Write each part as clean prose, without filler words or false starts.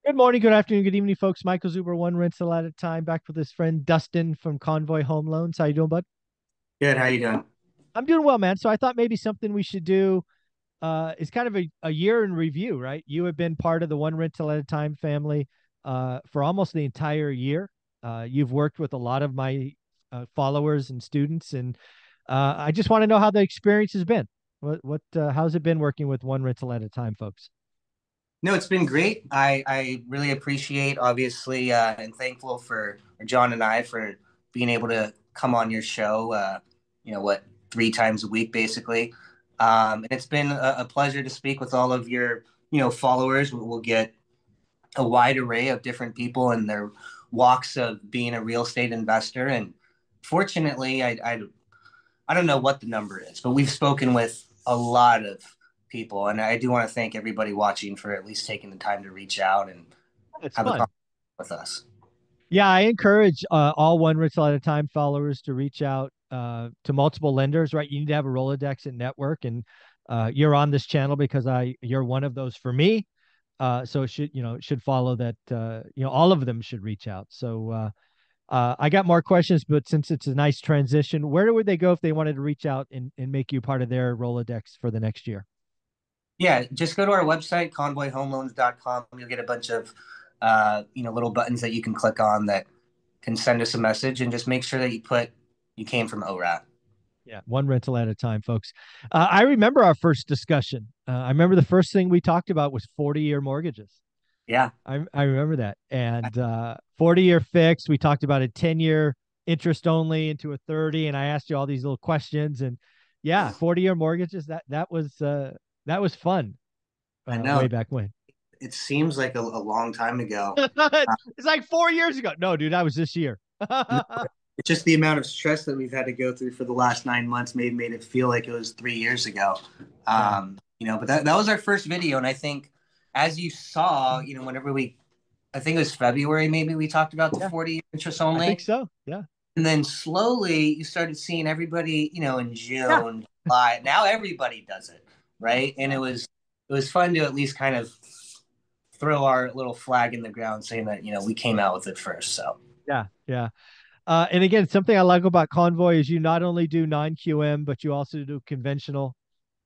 Good morning, good afternoon, good evening, folks. Michael Zuber, one rental at a time, back with his friend Dustin from Convoy Home Loans. How you doing, bud? Good. How you doing? I'm doing well, man. So I thought maybe something we should do is kind of a year in review, right? You have been part of the one rental at a time family for almost the entire year. You've worked with a lot of my followers and students, and I just want to know how the experience has been. How's it been working with one rental at a time, folks? No, it's been great. I really appreciate, obviously, and thankful for John and I for being able to come on your show. What, 3 times a week, basically. And it's been a pleasure to speak with all of your, followers. We'll get a wide array of different people and their walks of being a real estate investor. And fortunately, I don't know what the number is, but we've spoken with a lot of people, and I do want to thank everybody watching for at least taking the time to reach out and It's have a fun. conversation with us. Yeah, I encourage all one rental at a time followers to reach out to multiple lenders, right? You need to have a Rolodex and network, and you're on this channel because you're one of those for me. So it should follow that, all of them should reach out. So I got more questions, but since it's a nice transition, where would they go if they wanted to reach out and make you part of their Rolodex for the next year? Yeah, just go to our website, convoyhomeloans.com. You'll get a bunch of little buttons that you can click on that can send us a message, and just make sure that you put you came from ORAT. Yeah, one rental at a time, folks. I remember our first discussion. I remember the first thing we talked about was 40-year mortgages. Yeah. I remember that. And 40-year fixed. We talked about a 10-year interest only into a 30. And I asked you all these little questions. And yeah, 40-year mortgages, that was fun I know. way back when. It seems like a long time ago. It's like 4 years ago. No, dude, that was this year. It's just the amount of stress that we've had to go through for the last 9 months made it feel like it was 3 years ago. Yeah. But that was our first video, and I think as you saw, whenever I think it was February, maybe we talked about the Yeah, 40 interest I think only, so. Yeah. and then slowly you started seeing everybody, in Yeah. June, July. Now everybody does it, right? And Yeah. it was fun to at least kind of throw our little flag in the ground, saying that we came out with it first. So. Yeah. Yeah. And again, something I like about Convoy is you not only do non-QM, but you also do conventional,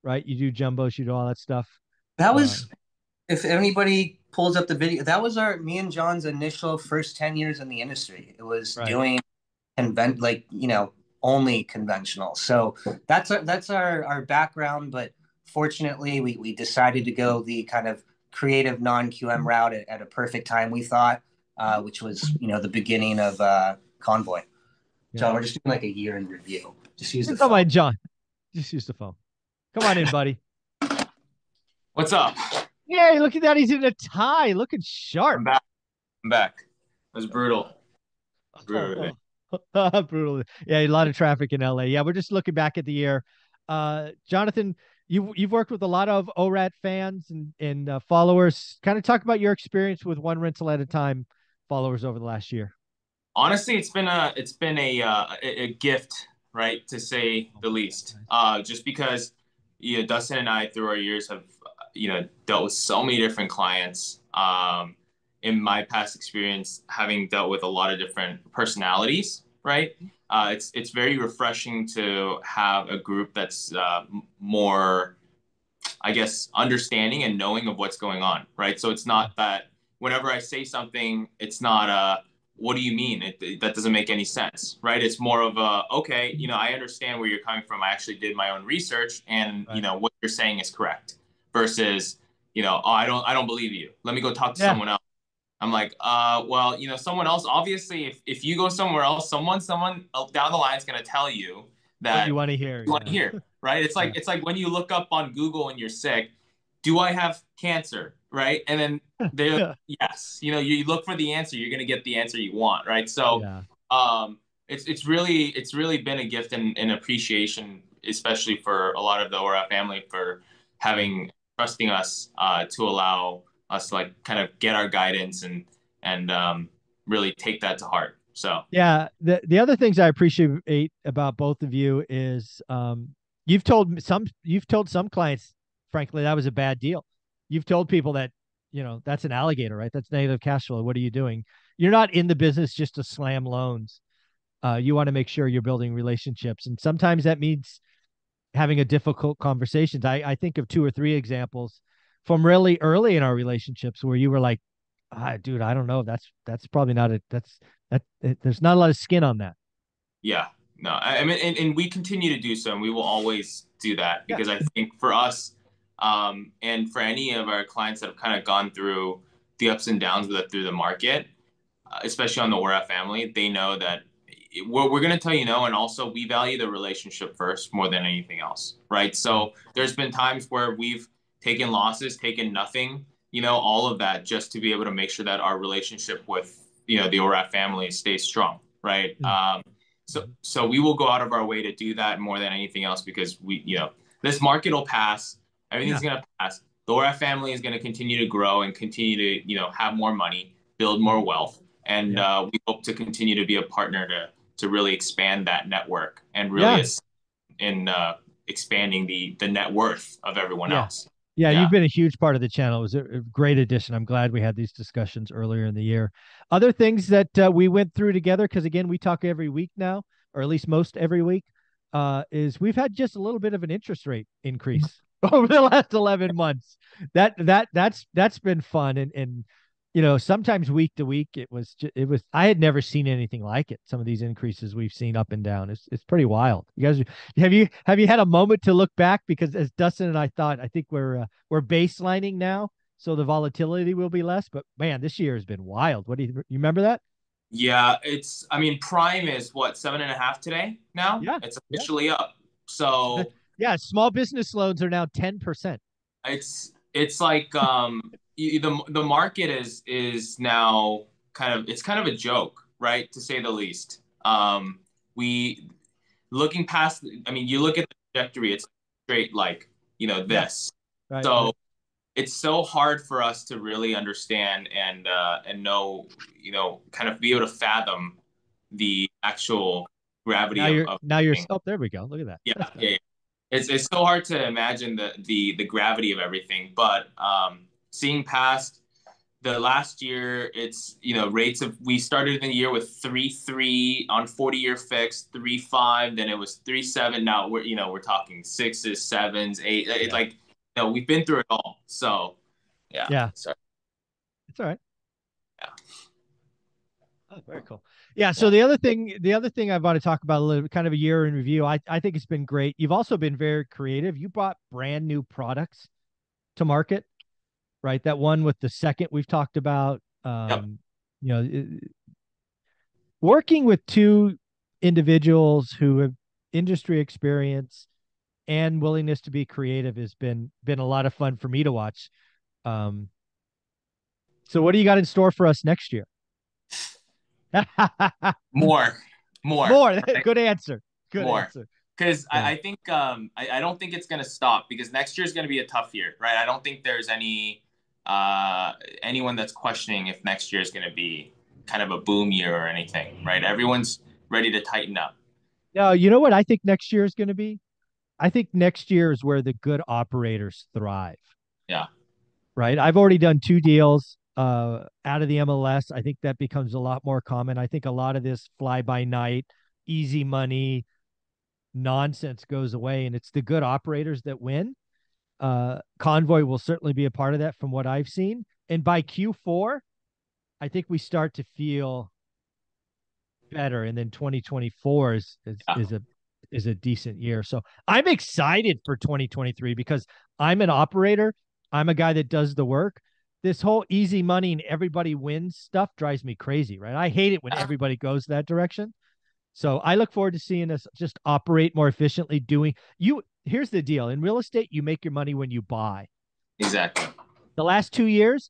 right? You do jumbos, you do all that stuff. That Uh, was If anybody pulls up the video, that was our me and John's initial first 10 years in the industry. It was right. doing only conventional. So that's our background, but fortunately we decided to go the kind of creative non-QM route at a perfect time, we thought, which was the beginning of Convoy. Yeah. John, we're just doing like a year in review. Just use the Come phone. on, John. Just use the phone. Come on in, buddy. What's up? Yay, look at that. He's in a tie, looking sharp. I'm back. I'm back. It was brutal. Brutal today. Brutal. Yeah, a lot of traffic in LA. Yeah, we're just looking back at the year. Jonathan, you've worked with a lot of ORAT fans and followers. Kind of talk about your experience with one rental at a time followers over the last year. Honestly, it's been a gift, right, to say Oh, the least. nice. Just because Dustin and I through our years have dealt with so many different clients. In my past experience, having dealt with a lot of different personalities, right? It's very refreshing to have a group that's more, I guess, understanding and knowing of what's going on, right? So it's Yeah. not that whenever I say something, it's not what do you mean? That doesn't make any sense, right? It's more of a, okay, I understand where you're coming from. I actually did my own research, and Right. what you're saying is correct. Versus, oh, I don't believe you. Let me go talk to Yeah. someone else. I'm like, well, someone else. Obviously, if you go somewhere else, someone down the line is going to tell you What you that want to hear. you want to Yeah. hear, right? It's like Yeah. it's like when you look up on Google and you're sick, do I have cancer, right? And then they Yeah. yes, you look for the answer, you're gonna get the answer you want, right? So Yeah. it's really been a gift and appreciation, especially for a lot of the Aura family for having trusting us to allow us to like kind of get our guidance and really take that to heart. So Yeah, the other things I appreciate about both of you is you've told some clients, frankly, that was a bad deal. You've told people that that's an alligator, right? That's negative cash flow. What are you doing? You're not in the business just to slam loans. You want to make sure you're building relationships. And sometimes that means having a difficult conversations. I think of two or three examples from really early in our relationships where you were like, dude, I don't know. That's probably not there's not a lot of skin on that. Yeah, no, I mean, and we continue to do so, and we will always do that Yeah. because I think for us, and for any of our clients that have kind of gone through the ups and downs with it through the market, especially on the Aura family, they know that we're going to tell you no, and also we value the relationship first more than anything else, right? So there's been times where we've taken losses, taken nothing, all of that just to be able to make sure that our relationship with the Aura family stays strong, right? So we will go out of our way to do that more than anything else because this market will pass. Everything's going to pass. The Aura family is going to continue to grow and continue to, have more money, build more wealth. And we hope to continue to be a partner to really expand that network and really assist in expanding the net worth of everyone else. Yeah, you've been a huge part of the channel. It was a great addition. I'm glad we had these discussions earlier in the year. Other things that we went through together, because again, we talk every week now, or at least most every week, is we've had just a little bit of an interest rate increase over the last 11 months. That's been fun, and sometimes week to week it was I had never seen anything like it. Some of these increases we've seen up and down, it's pretty wild. You guys, have you had a moment to look back? Because as Dustin and I thought, I think we're baselining now, so the volatility will be less. But man, this year has been wild. What do you remember that? Yeah, I mean, Prime is what, 7.5 today now? Yeah, It's officially up. So yeah, small business loans are now 10%. it's like the market is now kind of a joke, right? To say the least. We looking past, I mean, you look at the trajectory, it's straight like, this. Right. So it's so hard for us to really understand and know, kind of be able to fathom the actual gravity now you're things. oh, there we go. Look at that. Yeah. It's so hard to imagine the gravity of everything, but seeing past the last year, it's rates of we started in the year with 3.3 on 40-year fixed, 3.5, then it was 3.7. Now we're talking sixes, sevens, eight. It's like we've been through it all. So yeah, sorry. It's all right. Yeah. Oh, very cool. Yeah. So the other thing I want to talk about a little, kind of a year in review. I think it's been great. You've also been very creative. You brought brand new products to market, right? That one with the second we've talked about. Working with two individuals who have industry experience and willingness to be creative has been a lot of fun for me to watch. So what do you got in store for us next year? More. Good answer. Good More. answer. Because I think I don't think it's going to stop because next year is going to be a tough year, right? I don't think there's anyone that's questioning if next year is going to be kind of a boom year or anything, right? Everyone's ready to tighten up. No, you know what I think next year is going to be? I think next year is where the good operators thrive. Yeah. Right. I've already done 2 deals out of the MLS. I think that becomes a lot more common. I think a lot of this fly by night, easy money nonsense goes away, and it's the good operators that win. Convoy will certainly be a part of that from what I've seen. And by Q4, I think we start to feel better. And then 2024 is a decent year. So I'm excited for 2023 because I'm an operator. I'm a guy that does the work. This whole easy money and everybody wins stuff drives me crazy, right? I hate it when everybody goes that direction. So I look forward to seeing us just operate more efficiently here's the deal. In real estate, you make your money when you buy. Exactly. The last 2 years,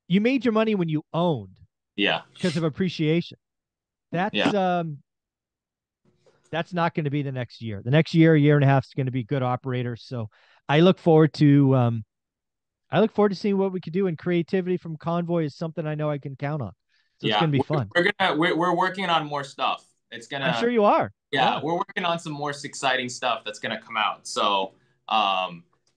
you made your money when you owned. Yeah. Because of appreciation. That's not going to be the next year. The next year and a half is going to be good operators. So I look forward to seeing what we could do, and creativity from Convoy is something I know I can count on. So it's going to be fun. We're working on more stuff. I'm sure you are. Yeah, we're working on some more exciting stuff that's gonna come out. So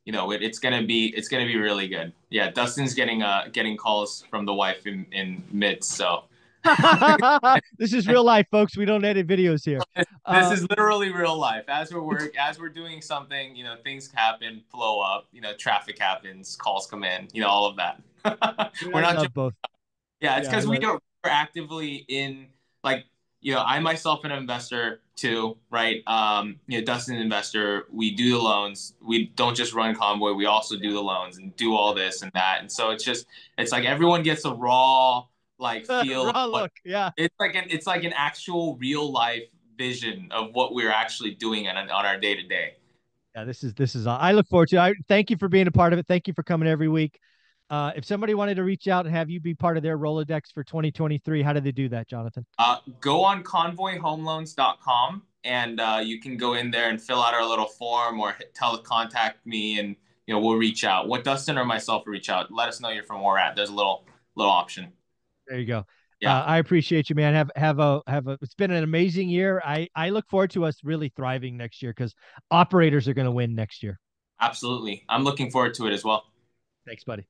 it's gonna be really good. Yeah, Dustin's getting calls from the wife in mid, so This is real life, folks. We don't edit videos here. this is literally real life. As we're doing something, things happen, blow up, traffic happens, calls come in, all of that. Dude, We're I not love just both. Yeah, it's Yeah, I because love. we're actively in, like, I myself an investor too, right? Dustin's an investor. We do the loans. We don't just run Convoy. We also do the loans and do all this and that. And so it's like everyone gets a raw like feel of Raw what look. Yeah. it's like an actual real life vision of what we're actually doing on our day to day. Yeah, this is I look forward to it. I thank you for being a part of it. Thank you for coming every week. If somebody wanted to reach out and have you be part of their Rolodex for 2023, how do they do that, Jonathan? Go on convoyhomeloans.com and you can go in there and fill out our little form or contact me and we'll reach out. What Dustin or myself will reach out. Let us know you're from where we're at. There's a little option. There you go. Yeah, I appreciate you, man. Have a. It's been an amazing year. I look forward to us really thriving next year because operators are going to win next year. absolutely. I'm looking forward to it as well. Thanks, buddy.